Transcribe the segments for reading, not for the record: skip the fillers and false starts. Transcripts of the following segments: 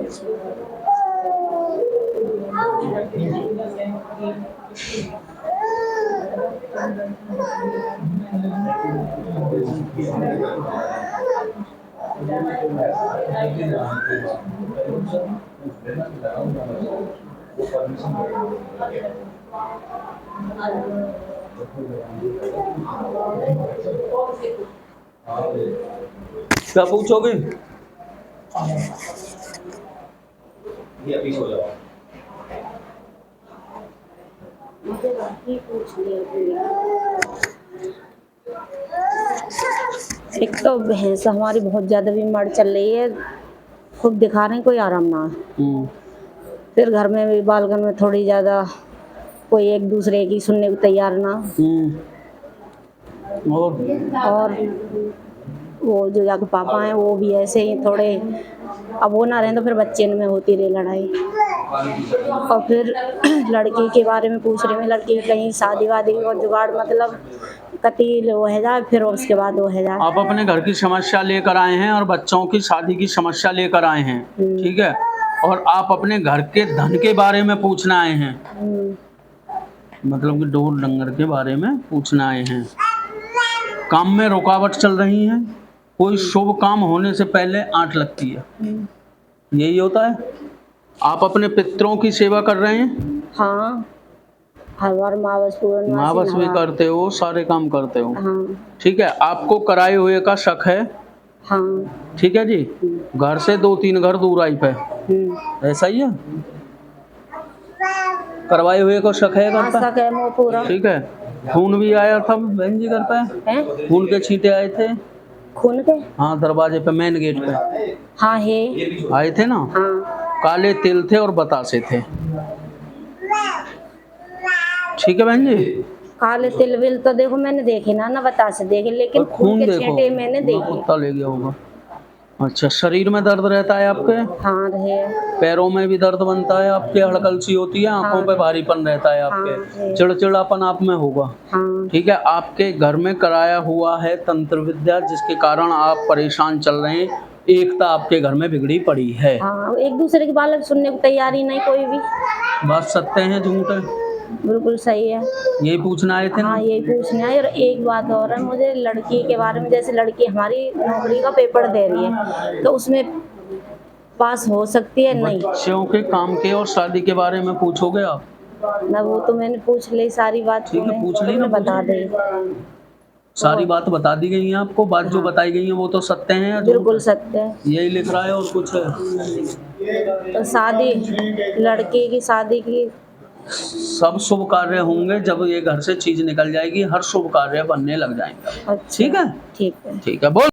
क्या पूछोगे? एक तो भैंस हमारी बहुत ज्यादा बीमार चल रही है, खूब दिखा रहे हैं, कोई आराम ना है। फिर घर में भी बालकन में थोड़ी ज्यादा कोई एक दूसरे की सुनने को तैयार ना। और वो जो जाके पापा हैं वो भी ऐसे ही थोड़े, अब वो ना रहे तो फिर बच्चे में होती रही लड़ाई। और फिर लड़की के बारे में पूछ रहे हैं, लड़की कहीं शादी वादी और जुगाड़ मतलब कतील वो है जाए, फिर उसके बाद वो है जाए। आप अपने घर की समस्या लेकर आए हैं और बच्चों की शादी की समस्या लेकर आए हैं, ठीक है, और आप अपने घर के धन के बारे में पूछना आए हैं, मतलब कि ढोर डंगर के बारे में पूछना आए हैं। काम में रुकावट चल रही है, कोई शुभ काम होने से पहले आंट लगती है, यही होता है। आप अपने पितरों की सेवा कर रहे हैं? हाँ, हर बार मावस भी करते हो, सारे काम करते हो। हाँ। ठीक है, आपको कराए हुए का शक है? हाँ। ठीक है जी। घर से 2-3 घर दूर आई पे, ऐसा ही है? करवाए हुए को शक है घर शक है वो पूरा। ठीक है। खून भी आया था बहन जी घर पे? खून के छींटे आए थे? खून के? हाँ, दरवाजे पे, मेन गेट पे। हाँ है, आए थे ना? हाँ। काले तिल थे और बतासे थे। ठीक है बहन जी। काले तिल विल तो देखो मैंने देखे ना बतासे देखे, लेकिन खून के छींटे मैंने देखे। कुत्ता ले गया होगा। अच्छा, शरीर में दर्द रहता है आपके? हाँ रहे। पैरों में भी दर्द बनता है आपके? हड़कल सी होती है? आंखों पे भारीपन रहता है आपके? चिड़चिड़ापन आप में होगा? हाँ। ठीक है, आपके घर में कराया हुआ है तंत्र विद्या, जिसके कारण आप परेशान चल रहे हैं। एकता आपके घर में बिगड़ी पड़ी है। हाँ, एक दूसरे की बात सुनने को तैयार ही नहीं कोई भी। बात सत्य है झूठ है? बिल्कुल सही है। यही पूछना आए थे ना? हाँ, यही पूछना है। और एक बात और है, मुझे लड़की के बारे में, जैसे लड़की हमारी नौकरी का पेपर दे रही है तो उसमें पास हो सकती है? नहीं। बच्चों के काम के और शादी के बारे में पूछोगे आप? ना, वो तो मैंने पूछ ली सारी बात। ठीक है, पूछ ली ना, बता दे। सारी बात बता दी गई है आपको। बात जो बताई गई है वो तो सत्य है? बिल्कुल सत्य है। यही लिख रहा है और कुछ है? तो शादी, लड़के की शादी की सब शुभ कार्य होंगे। जब ये घर से चीज निकल जाएगी, हर शुभ कार्य बनने लग जाएंगे। अच्छा, ठीक है? ठीक है। ठीक है, बोल।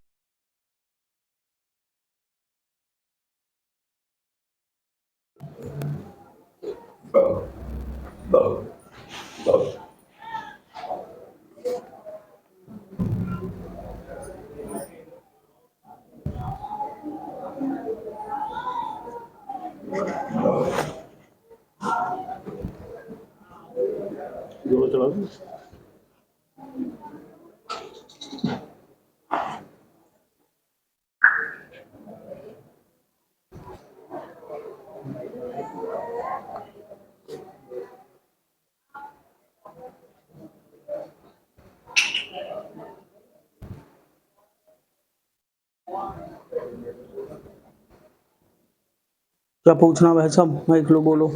क्या पूछना भाई साहब? माइक लो, बोलो।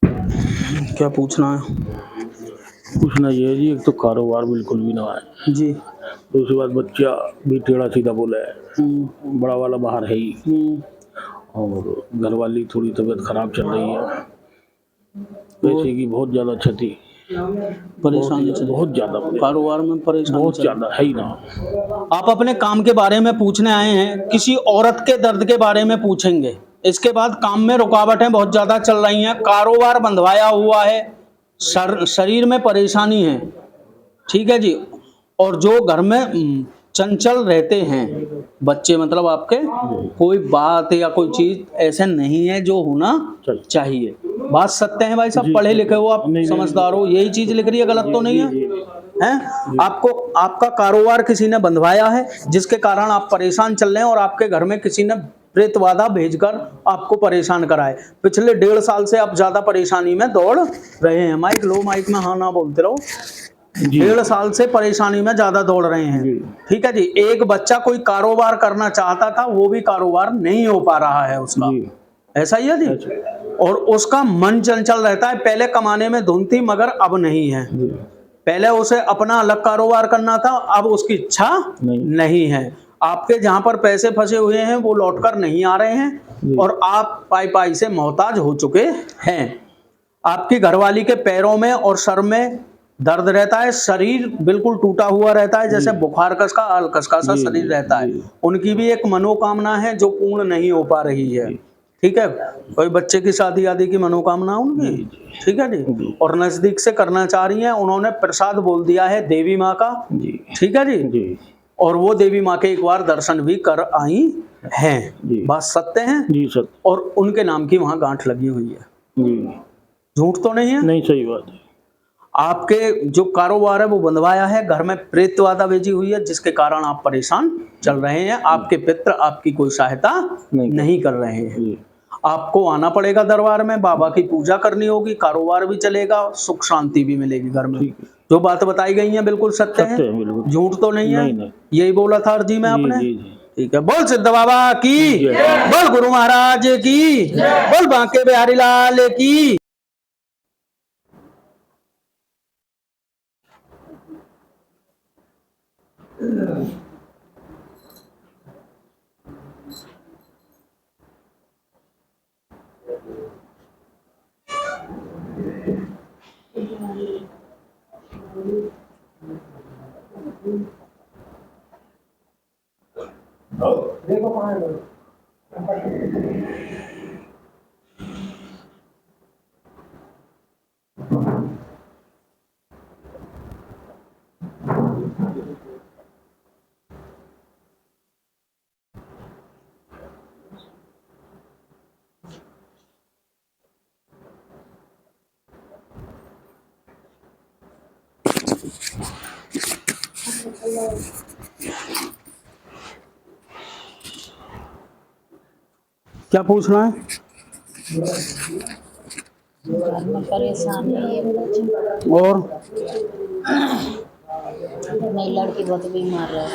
क्या पूछना है? पूछना ये है जी, एक तो कारोबार बिल्कुल भी ना है जी। दूसरी बात, बच्चा भी टेढ़ा सीधा बोला है, बड़ा वाला बाहर है ही, और घर वाली थोड़ी तबीयत खराब चल रही है, पैसे की बहुत ज्यादा क्षति, परेशानी बहुत ज्यादा, कारोबार में परेशानी बहुत ज्यादा है ही ना। आप अपने काम के बारे में पूछने आए हैं, किसी औरत के दर्द के बारे में पूछेंगे। इसके बाद काम में रुकावटें बहुत ज्यादा चल रही हैं, कारोबार बंधवाया हुआ है, शरीर में परेशानी है। ठीक है जी। और जो घर में चंचल रहते हैं बच्चे, मतलब आपके, कोई बात या कोई चीज ऐसे नहीं है जो होना चाहिए। बात सत्य है भाई साहब, पढ़े लिखे हो आप, समझदार हो, यही चीज लिख रही है, गलत तो नहीं है? आपको आपका कारोबार किसी ने बंधवाया है, जिसके कारण आप परेशान चल रहे हैं, और आपके घर में किसी ने प्रेतवादा भेजकर आपको परेशान कराए। पिछले 1.5 साल से आप ज्यादा परेशानी में दौड़ रहे हैं। माइक लो, माइक में हाँ ना बोलते रहो। जी 1.5 साल से परेशानी में ज्यादा दौड़ रहे हैं। जी ठीक है जी। एक बच्चा कोई कारोबार करना चाहता था, वो भी कारोबार नहीं हो पा रहा है उसका। जी ऐसा ही है जी। अच्छा, और उसका मन चंचल रहता है। पहले कमाने में धुन थी, मगर अब नहीं है। जी पहले उसे अपना अलग कारोबार करना था, अब उसकी इच्छा नहीं। नहीं है। आपके जहां पर पैसे फंसे हुए हैं वो लौटकर नहीं आ रहे हैं, जी। और आप पाई पाई से मोहताज हो चुके हैं। आपकी घरवाली के पैरों में और सर में दर्द रहता है। शरीर बिल्कुल टूटा हुआ रहता है, जैसे जी। बुखार कसका अलकसका सा जी शरीर जी रहता है। जी उनकी भी एक मनोकामना है जो पूर्ण नहीं हो पा रही है। जी ठीक है। कोई बच्चे की शादी आदि की मनोकामना है उनकी। जी जी ठीक है जी। जी और नजदीक से करना चाह रही हैं। उन्होंने प्रसाद बोल दिया है देवी माँ का। जी ठीक है जी। जी और वो देवी माँ के एक बार दर्शन भी कर आई हैं। जी बात सत्य है। जी सर और उनके नाम की वहां गांठ लगी हुई है। जी झूठ तो नहीं है। नहीं, सही बात है। आपके जो कारोबार है वो बंधवाया है। घर में प्रेतवादा भेजी हुई है, जिसके कारण आप परेशान चल रहे हैं। आपके पित्र आपकी कोई सहायता नहीं कर रहे हैं। जी आपको आना पड़ेगा दरबार में, बाबा की पूजा करनी होगी, कारोबार भी चलेगा, सुख शांति भी मिलेगी घर में। ठीक है, जो बात बताई गई है बिल्कुल सत्य है। सत्य है बिल्कुल। झूठ तो नहीं है। नहीं नहीं। यही बोला था अर्जी में जी आपने। जी जी ठीक है। बोल सिद्ध बाबा की, जय। बोल गुरु महाराज की, बोल बांके बिहारी लाल की। क्या पूछना है? घर में परेशान है ये बच्चे। और मेरी लड़की बहुत बीमार है,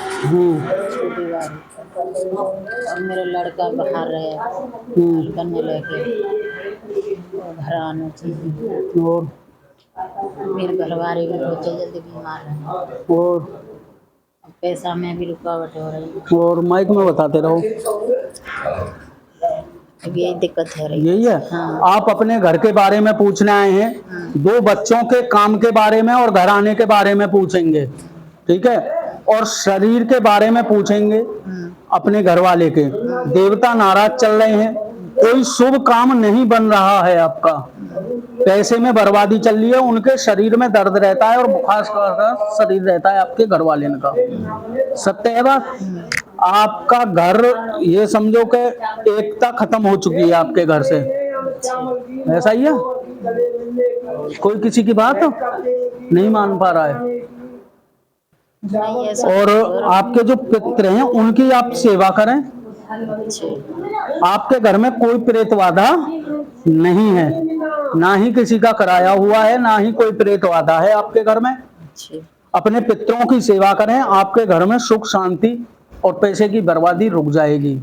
छोटी वाली, और मेरा लड़का बाहर है करने लेके, वो घर आना चाहिए। और मेरे घरवाले भी बहुत जल्दी बीमार है, और अब पैसा में भी रुकावट हो रही है। और माइक में बताते रहो। अब यही दिक्कत है रही। यही है। हाँ। आप अपने घर के बारे में पूछने आए हैं। 2 बच्चों के काम के बारे में और घर आने के बारे में पूछेंगे। ठीक है। और शरीर के बारे में पूछेंगे अपने घर वाले के। देवता नाराज चल रहे हैं, कोई शुभ काम नहीं बन रहा है आपका, पैसे में बर्बादी चल रही है, उनके शरीर में दर्द रहता है और बुखार का शरीर रहता है आपके घर वाले का। सत्य है बात। आपका घर, ये समझो कि एकता खत्म हो चुकी है आपके घर से। ऐसा ही है। कोई किसी की बात नहीं मान पा रहा है। नहीं ऐसा और आपके जो पितृ हैं उनकी आप सेवा करें। अच्छे। आपके घर में कोई प्रेतवादा नहीं है, ना ही किसी का कराया हुआ है, ना ही कोई प्रेतवादा है आपके घर में। अच्छे। अपने पितरों की सेवा करें, आपके घर में सुख शांति और पैसे की बर्बादी रुक जाएगी।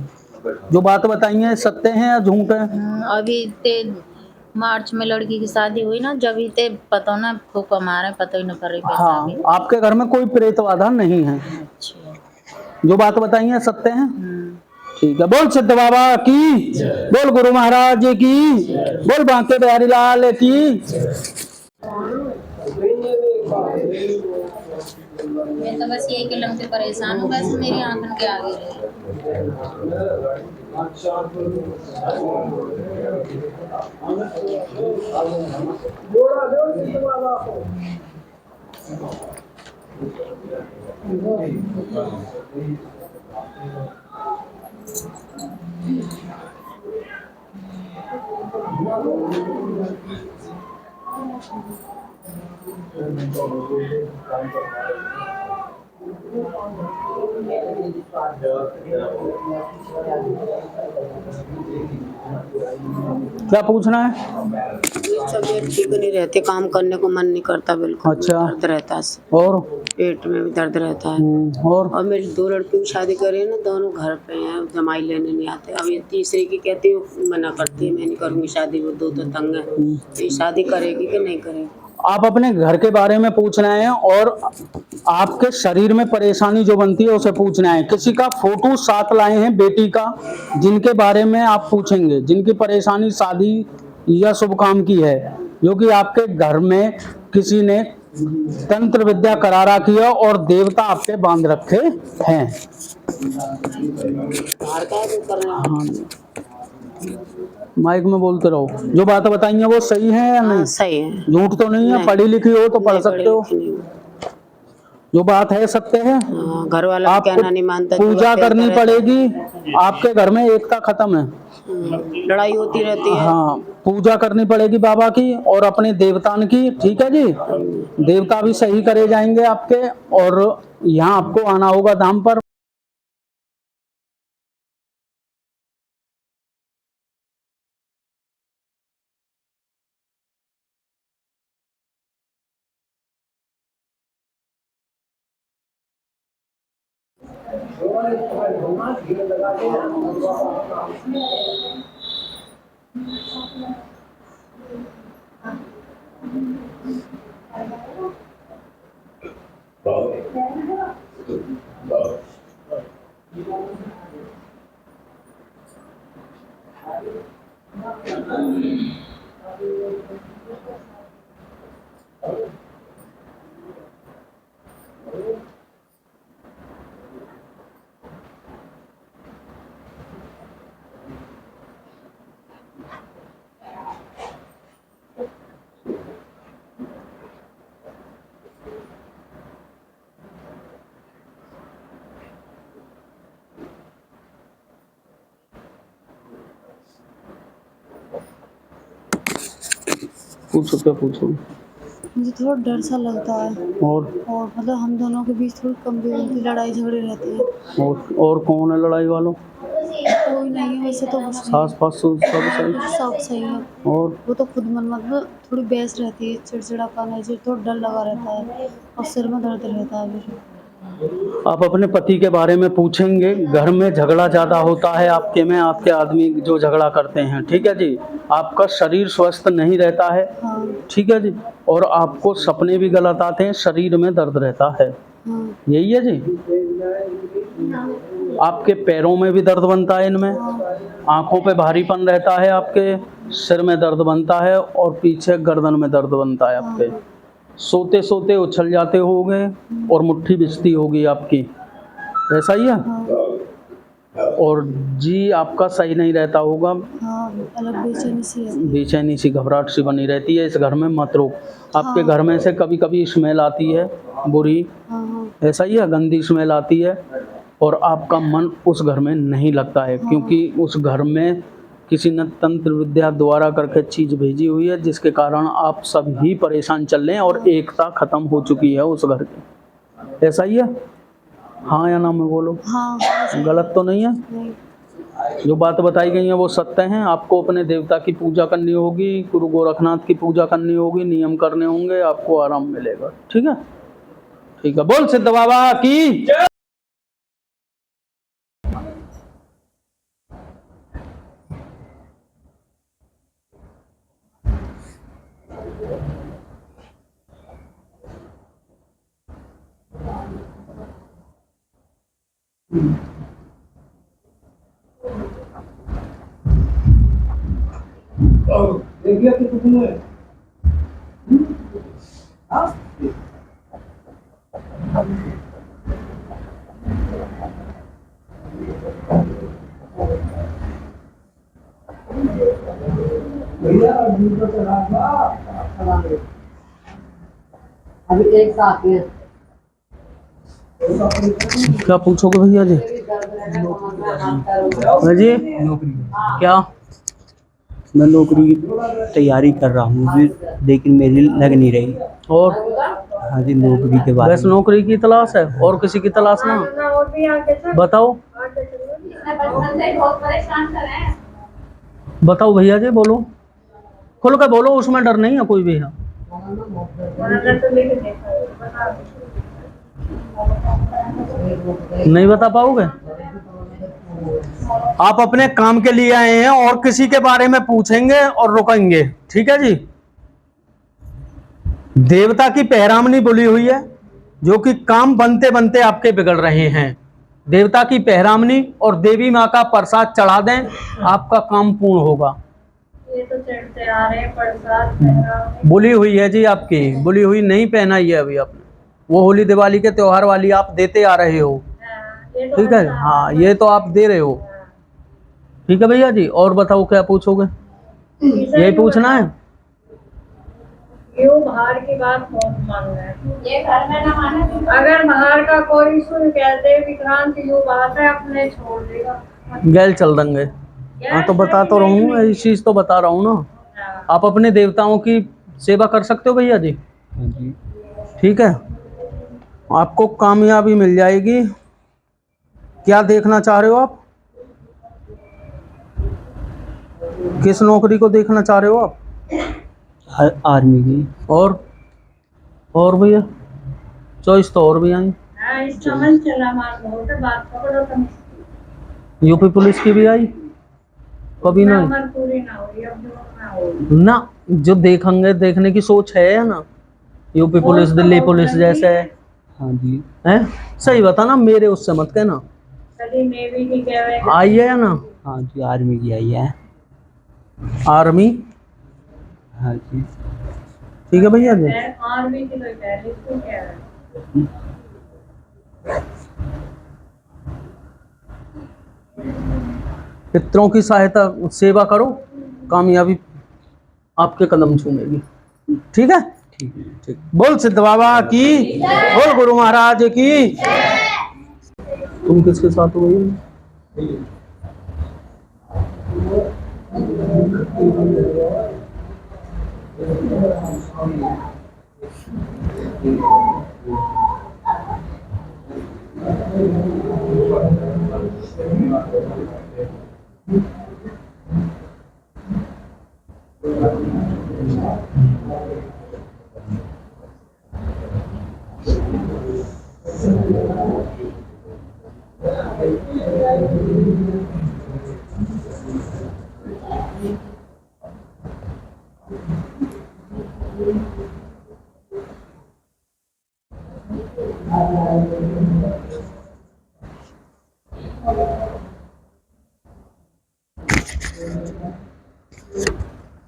जो बात बताई है सत्य है या झूठ है? अभी ते मार्च में लड़की की शादी हुई ना, जब ते पता ना फूका मारे, पता ही न करे पैसा हाँ, भी। आपके घर में कोई प्रेतवादा नहीं है। अच्छा। जो बात बताई है सत्य है। ठीक है। बोल सिद्ध बाबा की, बोल गुरु महाराज की, बोल बांके बिहारी लाल की। मैं तो बस यही के लंबे परेशान हूँ, बस मेरी आंखन के आगे रहे। क्या पूछना है? तबीयत ठीक नहीं रहती, काम करने को मन नहीं करता बिल्कुल। अच्छा। दर्द रहता है, और पेट में भी दर्द रहता है। और मेरी 2 लड़कियों की शादी करी है ना, दोनों घर पे हैं, जमाई लेने नहीं आते। अब ये तीसरी की कहती है, मना करती है, मैं नहीं करूँगी शादी, वो 2 तो तंग है। तो ये शादी करेगी कि नहीं करेगी? आप अपने घर के बारे में पूछना है और आपके शरीर में परेशानी जो बनती है उसे पूछना है। किसी का फोटो साथ लाए हैं बेटी का, जिनके बारे में आप पूछेंगे, जिनकी परेशानी शादी या शुभ काम की है, जो कि आपके घर में किसी ने तंत्र विद्या करा रखी है और देवता आपके बांध रखे हैं। बाहर का है वो करना। हाँ, माइक में बोलते रहो। जो बातें बताई हैं वो सही है या नहीं? सही है। झूठ तो नहीं है? नहीं। पढ़ी लिखी हो तो पढ़ नहीं, सकते हो। पढ़ी लिखी नहीं हूँ। जो बात है सत्य है। घर वाला भी आपको कहना नहीं मानता। पूजा करनी पड़ेगी। आपके घर में एकता खत्म है, लड़ाई होती रहती है। हाँ, पूजा करनी पड़ेगी बाबा की और अपने देवतान की। ठीक है जी, देवता भी सही करे जाएंगे आपके, और यहाँ आपको आना होगा धाम पर। पूछो, क्या पूछो? मुझे थोड़ा डर सा लगता है और मतलब हम दोनों के बीच थोड़ी कम बेवजह लड़ाई झगड़े रहती है। और कौन है लड़ाई वालों? कोई नहीं है वैसे तो, कुछ नहीं। सास पास सब सही? सब सही है। और वो तो खुद मन मतलब थोड़ी बहस रहती है, चिड़चिड़ापन है, थोड़ा डर लगा रहता है और सिर में दर्द रहता है मेरे। आप अपने पति के बारे में पूछेंगे। घर में झगड़ा ज्यादा होता है आपके में, आपके आदमी जो झगड़ा करते हैं। ठीक है जी, आपका शरीर स्वस्थ नहीं रहता है। हाँ। ठीक है जी, और आपको सपने भी गलत आते हैं, शरीर में दर्द रहता है। हाँ। यही है जी। आपके पैरों में भी दर्द बनता है, इनमें आंखों पे भारीपन रहता है, आपके सिर में दर्द बनता है और पीछे गर्दन में दर्द बनता है आपके। सोते सोते उछल जाते होगे और मुट्ठी बिछती होगी आपकी, ऐसा ही है। और जी आपका सही नहीं रहता होगा, हाँ, अलग बेचैनी सी है। बेचैनी सी घबराहट सी बनी रहती है। इस घर में मत रो। आपके घर में से कभी कभी स्मेल आती है बुरी, हाँ। ऐसा ही है, गंदी स्मेल आती है और आपका मन उस घर में नहीं लगता है, क्योंकि उस घर में किसी ने तंत्र विद्या द्वारा करके चीज भेजी हुई है, जिसके कारण आप सब ही परेशान चल रहे हैं और एकता खत्म हो चुकी है उस घर की। ऐसा ही है, हाँ या ना में बोलो। हाँ, गलत तो नहीं है? नहीं। जो बात बताई गई है वो सत्य हैं। आपको अपने देवता की पूजा करनी होगी, गुरु गोरखनाथ की पूजा करनी होगी, नियम करने होंगे, आपको आराम मिलेगा। ठीक है, ठीक है। बोल सिद्ध बाबा की। देखिए कि तुमने भैया अभी एक साथ में क्या पूछोगे भैया जी? भैया जी क्या? मैं नौकरी की तैयारी कर रहा हूँ, लेकिन मेरी लग नहीं रही। और हाँ जी, नौकरी के बारे बस नौकरी की तलाश है और किसी की तलाश ना? बताओ बताओ भैया जी, बोलो, खुल के बोलो, उसमें डर नहीं है कोई भी है। नहीं बता पाओगे? आप अपने काम के लिए आए हैं और किसी के बारे में पूछेंगे और रुकेंगे, ठीक है जी। देवता की पहरामनी बोली हुई है, जो कि काम बनते बनते आपके बिगड़ रहे हैं। देवता की पहरामनी और देवी माँ का प्रसाद चढ़ा दें, आपका काम पूर्ण होगा। ये तो चढ़ते आ रहे हैं प्रसाद बोली हुई है जी, आपकी बोली हुई नहीं पहनाई है अभी आपने। वो होली दिवाली के त्योहार वाली आप देते आ रहे हो, ठीक है। हाँ, ये तो आप दे रहे हो, ठीक है भैया जी। और बताओ क्या पूछोगे? यही पूछना है? यो बाहर की बात बहुत मान रहे हैं, ये घर में ना माने। अगर बाहर का कोई सुन कहते विक्रांत यो बात है अपने छोड़ देगा, गैल चल देंगे। हाँ तो बता तो रहा हूँ, यही चीज तो बता रहा हूँ ना। आप अपने देवताओं की सेवा कर सकते हो भैया जी, हाँ जी। ठीक है। आपको कामयाबी मिल जाएगी। क्या देखना चाह रहे हो आप? किस नौकरी को देखना चाह रहे हो आप? आर्मी की। और भैया चॉइस तो और भी आई। हाँ, इसका मन चला मार बहुत बात पकड़ो तुम। यूपी पुलिस की भी आई, कभी नहीं उम्र पूरी ना हुई, अब जो ना हो ना, जो देखेंगे, देखने की सोच है या ना? यूपी पुलिस, दिल्ली पुलिस जैसे है। हाँ जी। हैं? सही बता ना, मेरे उससे मत कहना। कभी नेवी की कह रहे आई है या ना? हाँ जी, आर्मी की आई है। आर्मी, हाँ जी। ठीक है भैया जी। आर्मी की तो पहले इसको कह रहे हैं। पितरों की सहायता सेवा करो, कामयाबी आपके कदम छूमेगी, ठीक है। ठीक। बोल सिद्ध बाबा की, बोल गुरु महाराज की। तुम किसके साथ हो गई?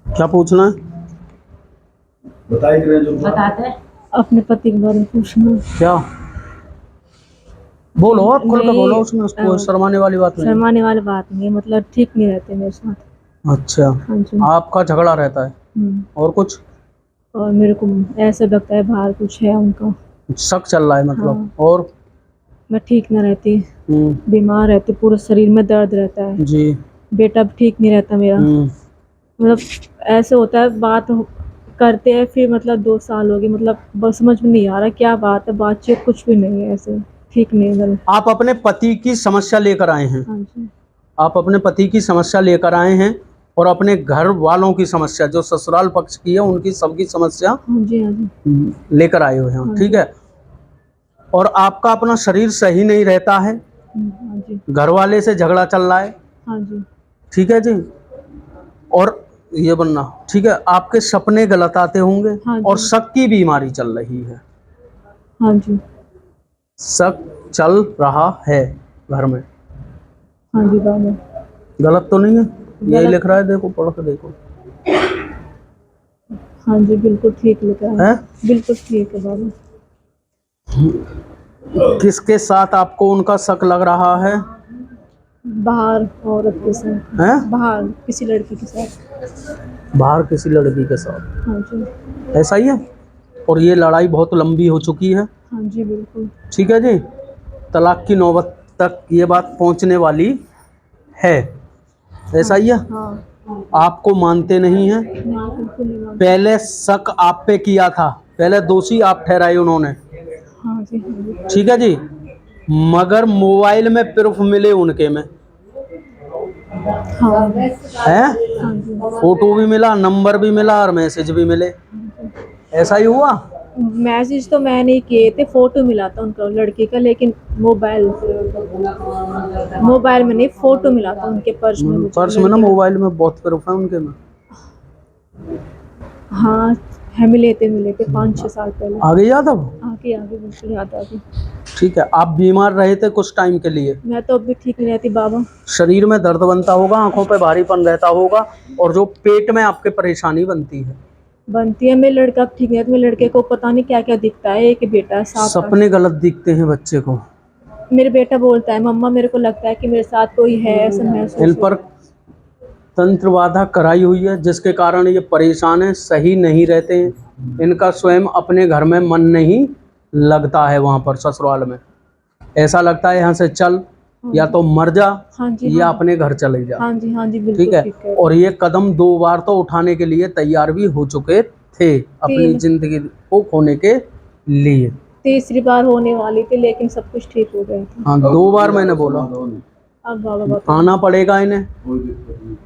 क्या पूछना है? बताते अपने पति के बारे में पूछना। क्या बोलो, आप खुल के बोलो, उसमें कोई शर्माने वाली बात नहीं। शर्माने वाली बात नहीं है, मतलब ठीक नहीं रहते मेरे साथ। अच्छा, हाँ जी। आपका झगड़ा रहता है और कुछ? और मेरे को ऐसा लगता है बाहर कुछ है उनका, शक चल रहा है मतलब। हाँ। और मैं ठीक न रहती, बीमार रहती, पूरे शरीर में दर्द रहता है जी। बेटा भी ठीक नहीं रहता मेरा। मतलब ऐसे होता है, बात करते हैं फिर मतलब 2 साल हो गए, मतलब बस समझ में नहीं आ रहा क्या बात है, बातचीत कुछ भी नहीं है, ऐसे ठीक नहीं है। आप अपने पति की समस्या लेकर आए हैं? हाँ जी। आप अपने पति की समस्या लेकर आए हैं और अपने घर वालों की समस्या, जो ससुराल पक्ष की है, उनकी सबकी समस्या हाँ जी। हाँ जी। लेकर आए हुए हैं, ठीक है। और आपका अपना शरीर सही नहीं रहता है, हाँ जी। घर वाले से झगड़ा चल रहा है, हाँ जी। ठीक है जी। और ये बनना, ठीक है। आपके सपने गलत आते होंगे। हाँ जी। और शक की बीमारी चल रही है। हाँ जी। शक चल रहा है घर में। हाँ जी बाबा। गलत तो नहीं है? यही लिख रहा है, देखो, पढ़ के देखो। हाँ जी, बिल्कुल ठीक लिख रहा है, बिल्कुल ठीक है बाबा। किसके साथ आपको उनका शक लग रहा है? बाहर औरत के साथ हैं? बाहर किसी लड़की के साथ। बाहर किसी लड़की के साथ? हाँ जी। ऐसा ही है। और ये लड़ाई बहुत लंबी हो चुकी है। हाँ जी बिल्कुल। ठीक है जी। तलाक की नौबत तक ये बात पहुंचने वाली है। ऐसा ही है। हाँ। आपको मानते नहीं हैं। नहीं, बिल्कुल नहीं मानती। पहले शक आप पे किया था, पहले दोषी आप ठहराए उन्होंने, हाँ जी हाँ जी ठीक है जी, मगर मोबाइल में प्रूफ मिले उनके में हाँ है, हाँ जी। फोटो भी मिला, नंबर भी मिला और मैसेज भी मिले, ऐसा ही हुआ। मैसेज तो मैं नहीं किए थे, फोटो मिला था उनका लड़के का, लेकिन मोबाइल में नहीं, फोटो मिला था उनके पर्स में मुझे, पर्स में ना, लड़के का। मोबाइल में बहुत प्रूफ है उनके में। हाँ है, मिले थे 5-6 साल पहले। आगे याद अब, आगे बिल्कुल याद आ गई। ठीक है। आप बीमार रहे थे कुछ टाइम के लिए, मैं तो अब भी ठीक नहीं रहती बाबा। शरीर में दर्द बनता होगा, आंखों पे भारीपन रहता होगा, और जो पेट में आपके परेशानी बनती है, मेरे लड़का अब ठीक नहीं रहता, मेरे लड़के को पता नहीं क्या क्या दिखता है, एक बेटा है 7 सपने गलत दिखते हैं बच्चे को। मेरे बेटा बोलता है मम्मा मेरे को लगता है कि मेरे साथ कोई है, ऐसा महसूस इन होता पर है। तंत्र बाधा कराई हुई है, जिसके कारण ये परेशान है, सही नहीं रहते हैं, इनका स्वयं अपने घर में मन नहीं लगता है, वहां पर ससुराल में ऐसा लगता है यहाँ से चल, या तो मर जा, हाँ जी या हाँ अपने घर चले जा, हाँ जी बिल्कुल ठीक है। ठीक है। और ये कदम 2 बार तो उठाने के लिए तैयार भी हो चुके थे, अपनी जिंदगी को खोने के लिए। तीसरी बार होने वाली थी, लेकिन सब कुछ ठीक हो गया था। हाँ, 2 बार मैंने बोला। अब बाबा बताओ। आना पड़ेगा इन्हें,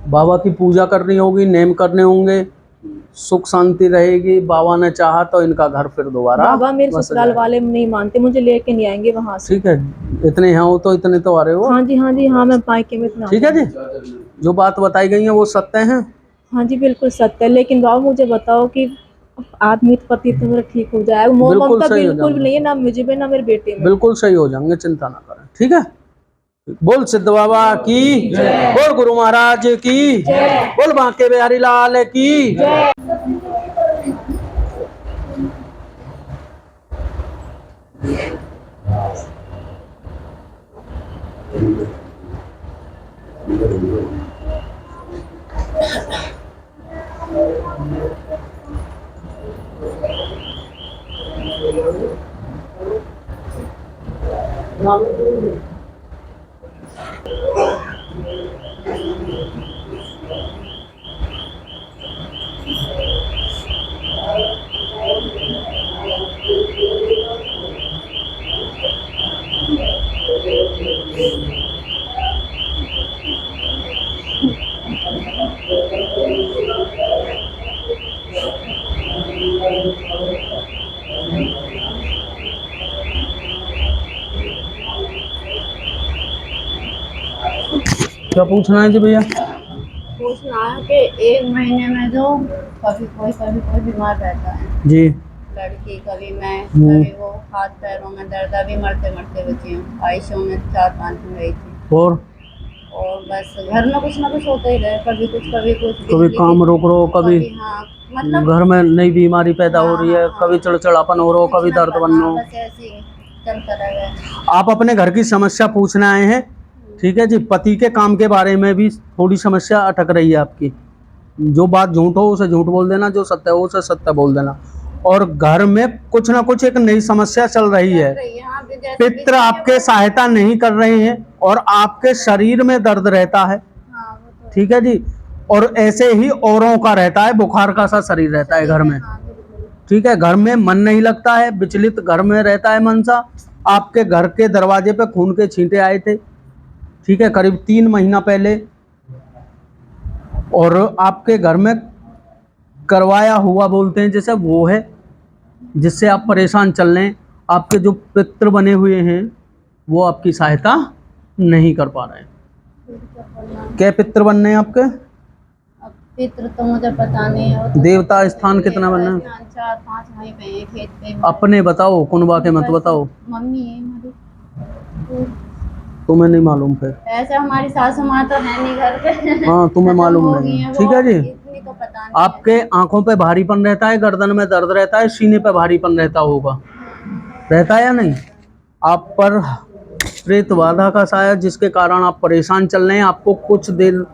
बाबा की पूजा करनी होगी, नेम करने होंगे, सुख शांति रहेगी, बाबा ने चाहा तो इनका घर फिर दोबारा बाबा मेरे बस ससुराल जाएगा। वाले नहीं मानते, मुझे लेके नहीं आएंगे वहाँ से। ठीक है, इतने यहाँ हो तो इतने तो आ रहे हो। हाँ जी हाँ, मैं मायके में इतना। ठीक है जी, जो बात बताई गई है वो सत्य है। हाँ जी बिल्कुल सत्य है, लेकिन बाबा मुझे बताओ कि आदमी पति तो मेरा ठीक हो जाएगा, मोह बिल्कुल ममता सही हो बिल्कुल भी जाएंगे। नहीं है, ना मुझे में ना मेरे बेटे में। बिल्कुल सही हो जाएंगे, चिंता ना करें, ठीक है। बोल सिद्ध बाबा की, बोल गुरु महाराज की, बोल बांके बिहारी लाल की। क्या पूछना है जी भैया? पूछना है कि 1 महीने में जो कभी कोई बीमार रहता है, जी, लड़की कभी मैं, कभी वो, हाथ पैरों में दर्द, अभी मरते बची हूँ, आईसीयू में 4-5 दिन रही थी, और बस घर में कुछ ना कुछ होता ही रहे, कभी कुछ कभी काम रोक रो, कभी हाँ, मतलब घर में नई बीमारी पैदा हो रही है, कभी चिड़चिड़ापन हो रहा हो, कभी दर्द बन रहा हो। बस ऐसे ही चलता रहेगा। आप अपने घर की समस्या पूछने आए हैं, ठीक है जी। पति के काम के बारे में भी थोड़ी समस्या अटक रही है आपकी, जो बात झूठ हो उसे झूठ बोल देना, जो सत्य हो उसे सत्य बोल देना। और घर में कुछ ना कुछ एक नई समस्या चल रही है, यहाँ भी जैसे पितृ आपके सहायता नहीं कर रहे हैं, और आपके शरीर में दर्द रहता है, ठीक है जी। और ऐसे ही औरों का रहता है, बुखार का सा शरीर रहता है घर में, ठीक है। घर में मन नहीं लगता है, विचलित घर में रहता है मन सा। आपके घर के दरवाजे पे खून के छींटे आए थे, ठीक है, करीब 3 महीना पहले, और आपके घर में करवाया हुआ बोलते हैं जैसे वो है, जिससे आप परेशान चल रहे हैं। आपके जो पितृ बने हुए हैं वो आपकी सहायता नहीं कर पा रहे हैं। क्या पितृ बनने हैं आपके? अब पितृ तो मुझे पता नहीं है, वो तो देवता स्थान कितना बनना है? 4-5 वहीं पे हैं, खेत पे। अपने बताओ, कुनबा के मत बताओ, मम्मी है हमारी। तुम्हें नहीं मालूम फिर? ऐसे हमारी सासू माँ तो है नहीं घर पे। हाँ, तुम्हें खत्म मालूम हो नहीं गई है, हैं ठीक वो, है जी। इतनी तो पता नहीं। आपके आंखों पे भारीपन रहता है, गर्दन में दर्द रहता है, सीने पे भारीपन रहता होगा, रहता है या नहीं? आप पर प्रेत बाधा का साया, जिसके कारण आप परेशान चल रहे हैं। आपको कुछ देर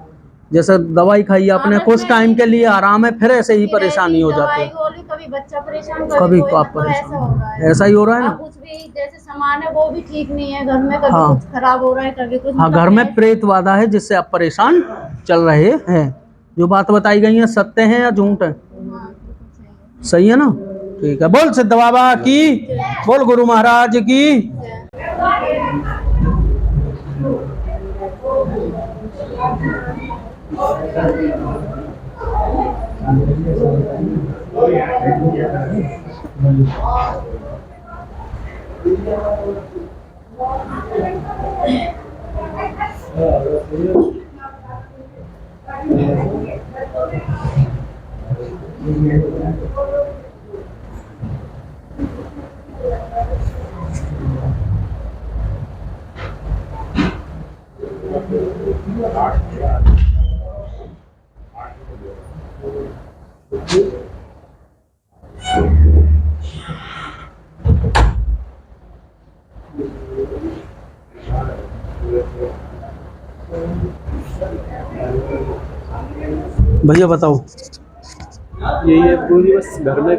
जैसे दवाई खाई आपने, कुछ टाइम के लिए आराम है, फिर ऐसे ही परेशानी हो जाती है, कभी बच्चा परेशान, कभी कोई, आप मतलब ऐसा हो रहा है। ऐसा ही हो रहा है ना। कुछ भी जैसे सामान है वो भी ठीक नहीं है घर में, कभी हाँ। कुछ खराब हो रहा है, कभी कुछ, हाँ, मतलब घर में प्रेत बाधा है, जिससे आप परेशान चल रहे हैं। जो बात बताई गई है सत्य है या झूठ है? हाँ, बिल्कुल सही है। सही है ना? ठीक है, बोल सिद्ध बाबा की, बोल गुरु महाराज की। भैया बताओ। यही है पूरी, बस घर में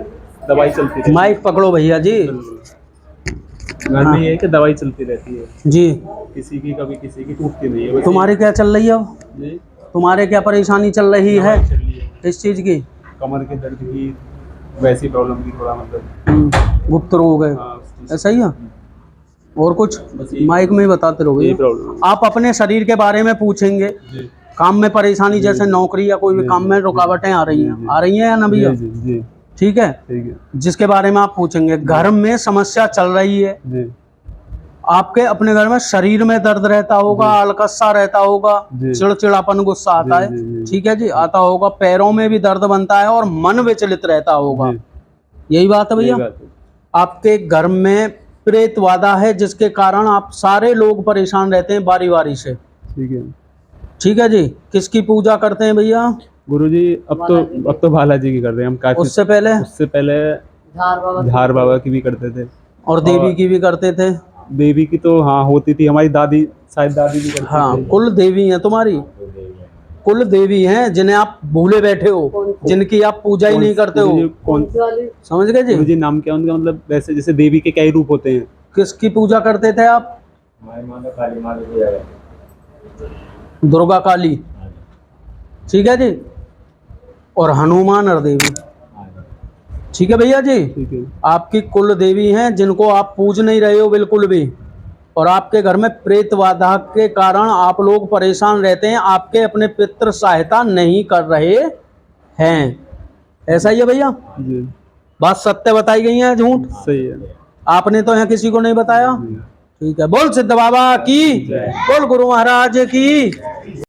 दवाई चलती रहती माइक पकड़ो भैया जी। है। घर में ये है कि दवाई चलती रहती है, जी, किसी की कभी किसी की टूटती नहीं है। बस तुम्हारी क्या चल रही है अब? ये तुम्हारे क्या परेशानी चल रही है? दवाई चल रही है, किस चीज की? कमर के दर्द की, वैसी प्रॉब्लम की थोड़ा मतलब। गुप्त रोग है, हाँ, उस चीज़ ऐसा ही है? और कुछ बस यही- माइक में ही बताते रहो यही भैया। प्रॉब्लम। आप अपने शरीर के बारे में पूछेंगे, जी काम में परेशानी जैसे नौकरी या कोई भी जी, काम में जी, रुकावटें आ रही जी, हैं, जी। आ रही हैं या ना भैया? जी जी ठीक है, ठीक है जिसके बारे में आप पूछेंगे। घर में समस्या चल रही है, जी आपके अपने घर में शरीर में दर्द रहता होगा, अलकस्सा रहता होगा, जी। चिड़चिड़ापन गुस्सा आता जी, है, जी, जी। ठीक है जी, आता होगा। पैरों में भी दर्द बनता है और मन विचलित रहता होगा, जी, यही बात है यही भैया? बात है। आपके घर में प्रेत वादा है, जिसके कारण आप सारे लोग परेशान रहते हैं बारी बारी से, ठीक है ठीक है जी। किसकी पूजा करते हैं भैया? गुरुजी, अब तो बालाजी की कर रहे हैं हम काफी। उससे पहले? उससे पहले धार बाबा की भी करते थे, और देवी की भी करते थे? देवी की तो हाँ होती थी, हमारी दादी, शायद दादी भी करती हाँ, थी। कुल देवी हैं तुम्हारी, कुल देवी हैं जिन्हें आप भूले बैठे हो, जिनकी आप पूजा ही नहीं करते हो। गुरुजी, कौन समझ गए जी? गुरुजी नाम क्या उनका? मतलब वैसे जैसे देवी के कई रूप होते हैं। किसकी पूजा करते थे आप? दुर्गा काली, ठीक है जी, और हनुमान और देवी, ठीक है भैया जी। ठीक है आपकी कुल देवी हैं जिनको आप पूज नहीं रहे हो बिल्कुल भी, और आपके घर में प्रेत बाधा के कारण आप लोग परेशान रहते हैं, आपके अपने पितृ सहायता नहीं कर रहे हैं, ऐसा ही है भैया? जी, बात सत्य बताई गई है, झूठ? सही है। आपने तो यहाँ किसी को नहीं बताया, ठीक है। बोल सिद्ध बाबा की, बोल गुरु महाराज की।